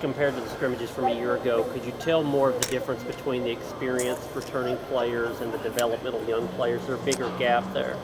compared to the scrimmages from a year ago, could you tell more of the difference between the experienced returning players and the developmental young players? Is there a bigger gap there?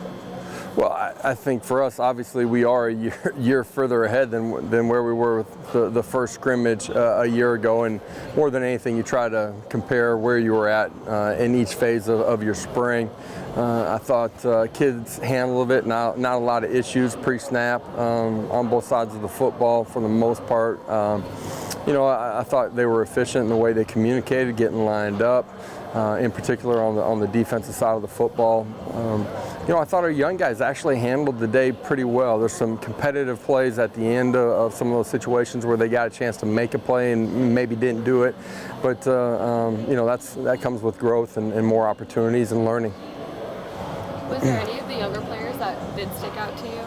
Well, I think for us, obviously, we are a year further ahead than where we were with the first scrimmage a year ago. And more than anything, you try to compare where you were at in each phase of your spring. I thought kids handled it, not a lot of issues pre-snap on both sides of the football for the most part. I thought they were efficient in the way they communicated, getting lined up. In particular on the defensive side of the football. I thought our young guys actually handled the day pretty well. There's some competitive plays at the end of some of those situations where they got a chance to make a play and maybe didn't do it. But, that comes with growth and more opportunities and learning. Was there any of the younger players that did stick out to you?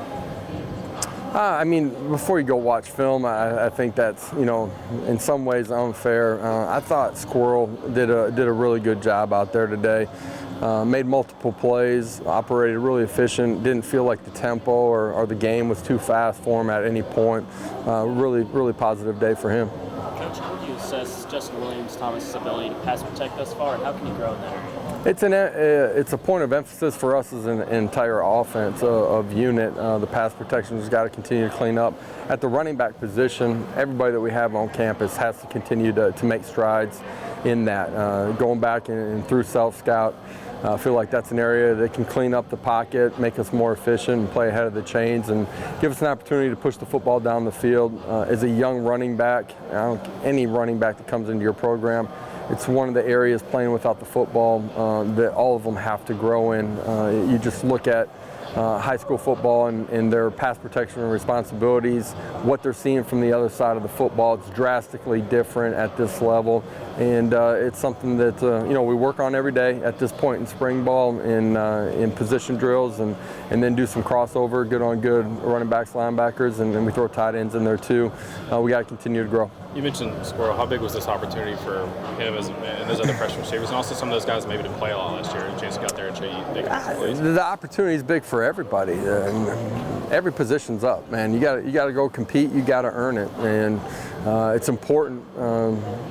Before you go watch film, I think that's, in some ways unfair. I thought Squirrel did a really good job out there today. Made multiple plays, operated really efficient, didn't feel like the tempo or the game was too fast for him at any point. Really positive day for him. Coach, how would you assess Justin Williams-Thomas' ability to pass protect thus far, and how can he grow in that area? It's a point of emphasis for us as an entire offense of unit. The pass protection has got to continue to clean up. At the running back position, everybody that we have on campus has to continue to make strides in that. Going back and through self-scout, I feel like that's an area that can clean up the pocket, make us more efficient, and play ahead of the chains, and give us an opportunity to push the football down the field. As a young running back, any running back that comes into your program, it's one of the areas playing without the football that all of them have to grow in. You just look at high school football and their pass protection and responsibilities, what they're seeing from the other side of the football. It's drastically different at this level, and it's something that we work on every day at this point in spring ball in position drills, and then do some crossover, good on good running backs, linebackers, and then we throw tight ends in there too. We got to continue to grow. You mentioned Squirrel. How big was this opportunity for him and those other freshman receivers, and also some of those guys maybe didn't play a lot last year? A chance to get out there and show you they can make plays. The opportunity is big for everybody. Every position's up, man. You got to go compete. You got to earn it, and it's important.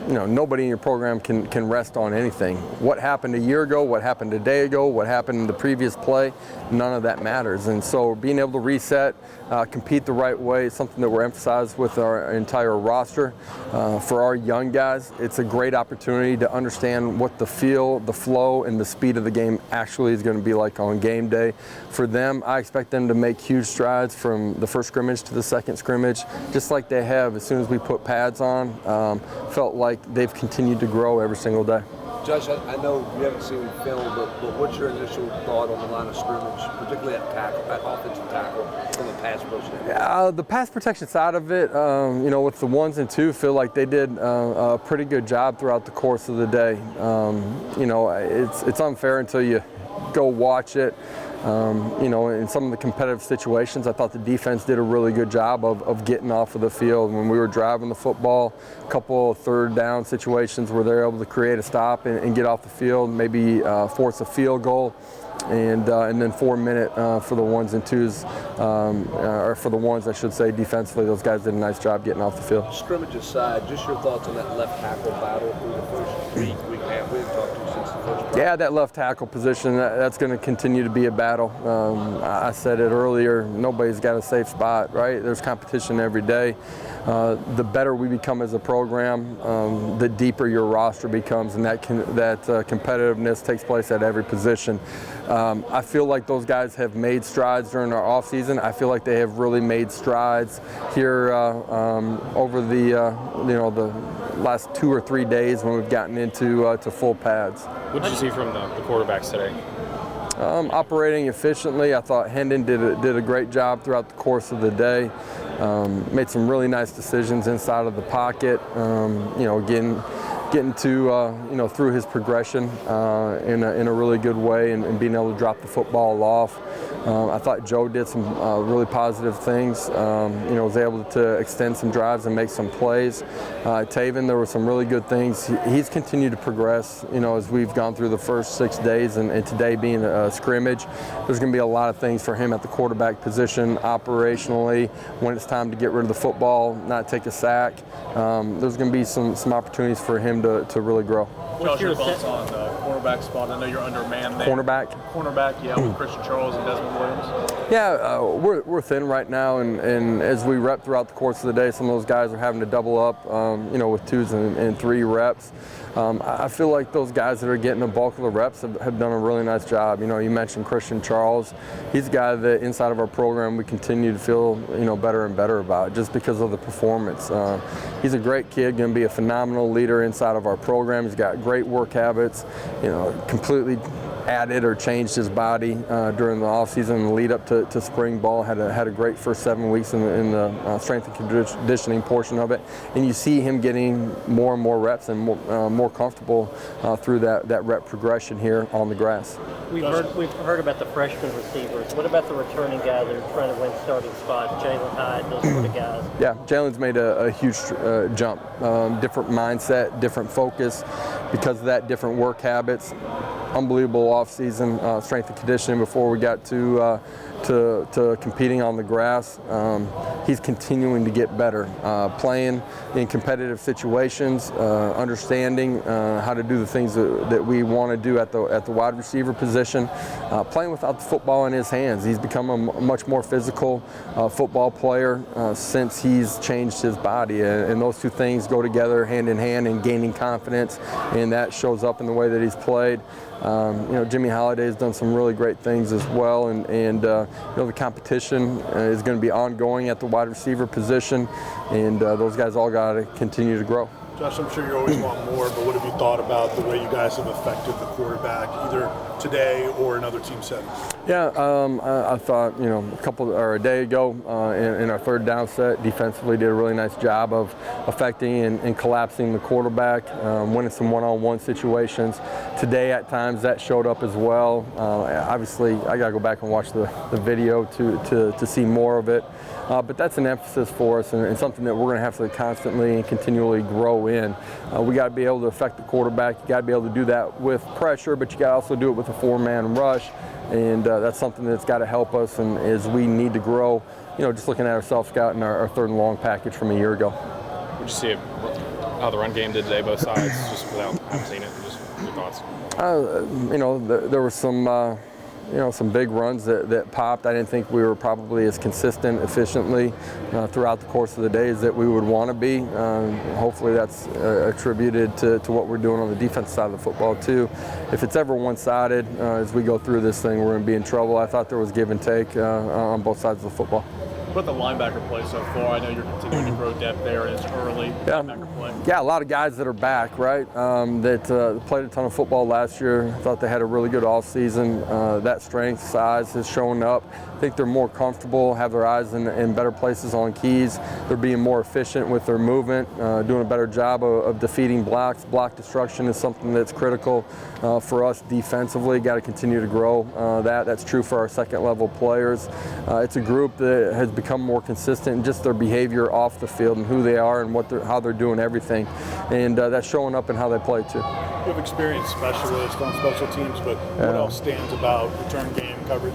Nobody in your program can rest on anything. What happened a year ago, what happened a day ago, what happened in the previous play, none of that matters. And so being able to reset, compete the right way is something that we're emphasized with our entire roster. For our young guys, it's a great opportunity to understand what the feel, the flow, and the speed of the game actually is going to be like on game day. For them, I expect them to make huge strides from the first scrimmage to the second scrimmage, just like they have as soon as we put pads on. Felt like they've continued to grow every single day. Josh, I know you haven't seen film, but what's your initial thought on the line of scrimmage, particularly at offensive tackle from the pass protection? The pass protection side of it, with the 1s and 2, feel like they did a pretty good job throughout the course of the day. It's unfair until you go watch it. In some of the competitive situations, I thought the defense did a really good job of getting off of the field. When we were driving the football, a couple of third down situations where they're able to create a stop and get off the field, maybe force a field goal. And then 4-minute for the 1s and 2s, or for the 1s, I should say, defensively. Those guys did a nice job getting off the field. Scrimmage aside, just your thoughts on that left tackle battle through the first week and a half we haven't talked to since the first practice. Yeah, that left tackle position, that's going to continue to be a battle. I said it earlier, nobody's got a safe spot, right? There's competition every day. The better we become as a program, the deeper your roster becomes, and that competitiveness takes place at every position. I feel like those guys have made strides during our offseason. I feel like they have really made strides here over the last 2 or 3 days when we've gotten into full pads. What did you see from the quarterbacks today? Operating efficiently. I thought Hendon did a great job throughout the course of the day. Made some really nice decisions inside of the pocket. Again, getting to through his progression in a really good way, and being able to drop the football off. I thought Joe did some really positive things. Was able to extend some drives and make some plays. Taven, there were some really good things. He's continued to progress, as we've gone through the first 6 days, and today being a scrimmage. There's going to be a lot of things for him at the quarterback position, operationally, when it's time to get rid of the football, not take a sack. There's going to be some opportunities for him to really grow. Josh, your thoughts on the cornerback spot? I know you're undermanned there. Cornerback, yeah, with Christian Charles and Desmond Williams. Yeah, we're thin right now, and as we rep throughout the course of the day, some of those guys are having to double up, with 2s and 3 reps. I feel like those guys that are getting the bulk of the reps have done a really nice job. You mentioned Christian Charles. He's a guy that inside of our program we continue to feel better and better about, just because of the performance. He's a great kid, going to be a phenomenal leader inside of our program. He's got great work habits, completely added or changed his body during the offseason and the lead up to spring ball. Had a great first 7 weeks in the strength and conditioning portion of it, and you see him getting more and more reps and more comfortable through that rep progression here on the grass. We've heard about the freshman receivers. What about the returning guys that are trying to win starting spots? Jalen Hyde, those sort of guys. Yeah, Jalen's made a huge jump. Different mindset, different focus because of that, different work habits. Unbelievable off-season strength and conditioning before we got to competing on the grass. He's continuing to get better, playing in competitive situations, understanding how to do the things that we want to do at the wide receiver position, playing without the football in his hands. He's become a much more physical football player since he's changed his body, and those two things go together hand in hand in gaining confidence, and that shows up in the way that he's played. Jimmy Holliday has done some really great things as well, and the competition is going to be ongoing at the wide receiver position, and those guys all got to continue to grow. Josh, I'm sure you always want more, but what have you thought about the way you guys have affected the quarterback, either today or in other team settings? Yeah, I thought, a day ago in our third down set, defensively did a really nice job of affecting and collapsing the quarterback, winning some one-on-one situations. Today, at times, that showed up as well. Obviously, I got to go back and watch the video to see more of it. But that's an emphasis for us and something that we're going to have to constantly and continually grow in. We got to be able to affect the quarterback. You got to be able to do that with pressure, but you got to also do it with a 4-man rush. And that's something that's got to help us, and as we need to grow, just looking at our self-scout and our third and long package from a year ago. Would you see how the run game did today, both sides, just without having seen it? Just your thoughts? There were some big runs that popped. I didn't think we were probably as consistent efficiently throughout the course of the day as that we would want to be. Hopefully that's attributed to what we're doing on the defensive side of the football too. If it's ever one-sided, as we go through this thing, we're going to be in trouble. I thought there was give and take on both sides of the football. What about the linebacker play so far? I know you're continuing to grow depth there, and it's early. Linebacker play. Yeah, a lot of guys that are back, right? That played a ton of football last year. Thought they had a really good offseason. That strength, size has shown up. I think they're more comfortable, have their eyes in better places on keys. They're being more efficient with their movement, doing a better job of defeating blocks. Block destruction is something that's critical for us defensively. Got to continue to grow that. That's true for our second-level players. It's a group that has become more consistent in just their behavior off the field and who they are and how they're doing everything, and that's showing up in how they play too. You have experienced specialists on special teams, but what else stands about return game coverage?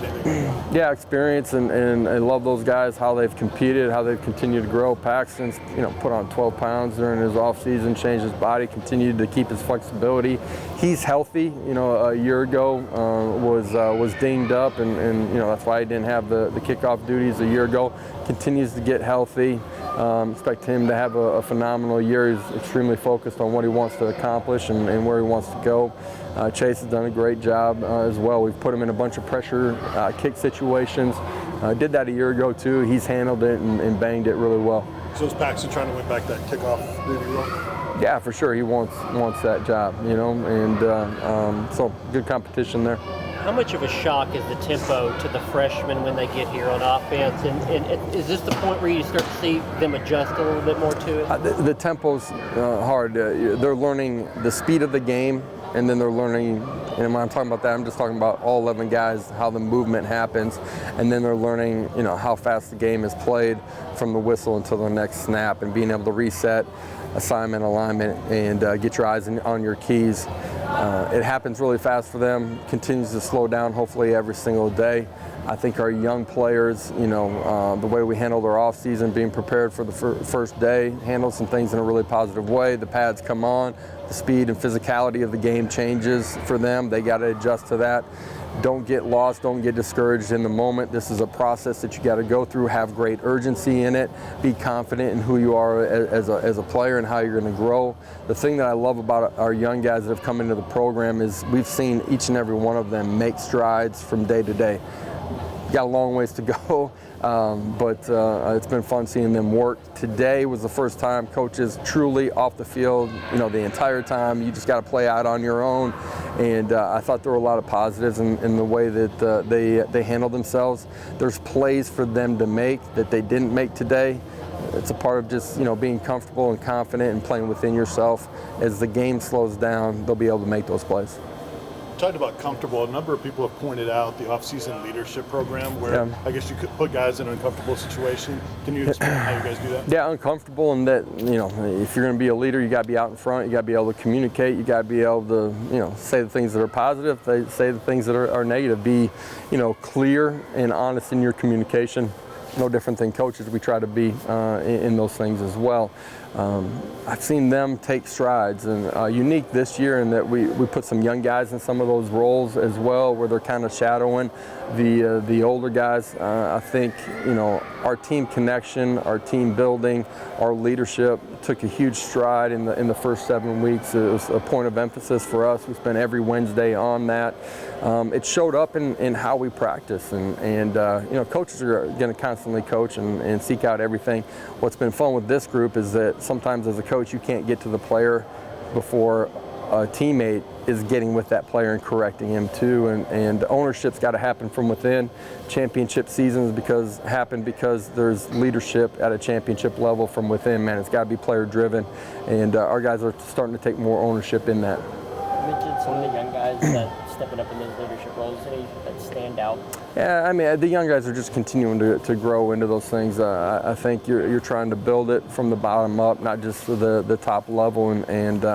Yeah, experience, and I love those guys, how they've competed, how they've continued to grow. Paxton's put on 12 pounds during his offseason, changed his body, continued to keep his flexibility. He's healthy. A year ago was dinged up, and that's why he didn't have the kickoff duties a year ago. Continues to get healthy. Expect him to have a phenomenal year. He's extremely focused on what he wants to accomplish and where he wants to go. Chase has done a great job as well. We've put him in a bunch of pressure kick situations. Did that a year ago too. He's handled it and banged it really well. So is Paxton trying to win back that kickoff duty role? Yeah, for sure. He wants that job, and so good competition there. how much of a shock is the tempo to the freshmen when they get here on offense? And is this the point where you start to see them adjust a little bit more to it? The tempo's hard. They're learning the speed of the game, and then they're learning, and when I'm talking about that, I'm just talking about all 11 guys, how the movement happens, and then they're learning, how fast the game is played from the whistle until the next snap, and being able to reset assignment, alignment, and get your eyes on your keys. It happens really fast for them, continues to slow down hopefully every single day. I think our young players, the way we handle their off season, being prepared for the first day, handle some things in a really positive way. The pads come on, the speed and physicality of the game changes for them. They got to adjust to that. Don't get lost, don't get discouraged in the moment. This is a process that you got to go through, have great urgency in it, be confident in who you are as a player and how you're going to grow. The thing that I love about our young guys that have come into the program is we've seen each and every one of them make strides from day to day. Got a long ways to go, but it's been fun seeing them work. Today was the first time coaches truly off the field, the entire time. You just got to play out on your own, and I thought there were a lot of positives in the way that they handled themselves. There's plays for them to make that they didn't make today. It's a part of just being comfortable and confident and playing within yourself. As the game slows down, they'll be able to make those plays. Talked about comfortable. A number of people have pointed out the off-season leadership program where I guess you could put guys in an uncomfortable situation. Can you explain how you guys do that? Yeah, uncomfortable in that, if you're going to be a leader, you got to be out in front. You got to be able to communicate. You got to be able to, say the things that are positive, say the things that are negative. Be, clear and honest in your communication. No different than coaches. We try to be in those things as well. I've seen them take strides, and unique this year in that we put some young guys in some of those roles as well, where they're kind of shadowing the older guys. I think our team connection, our team building, our leadership took a huge stride in the first 7 weeks. It was a point of emphasis for us. We spent every Wednesday on that. It showed up in how we practice, and coaches are going to constantly coach and seek out everything. What's been fun with this group is that sometimes as a coach you can't get to the player before a teammate is getting with that player and correcting him too, and ownership's got to happen from within. Championship seasons happen because there's leadership at a championship level from within, man. It's got to be player driven, and our guys are starting to take more ownership in that. You mentioned some of the young guys that stepping up in those leadership roles, any that stand out? Yeah, I mean, the young guys are just continuing to grow into those things. I think you're trying to build it from the bottom up, not just to the top level, and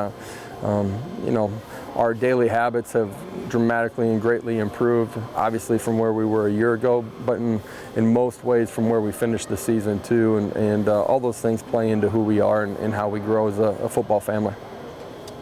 our daily habits have dramatically and greatly improved, obviously from where we were a year ago, but in most ways from where we finished the season too, and all those things play into who we are and how we grow as a football family.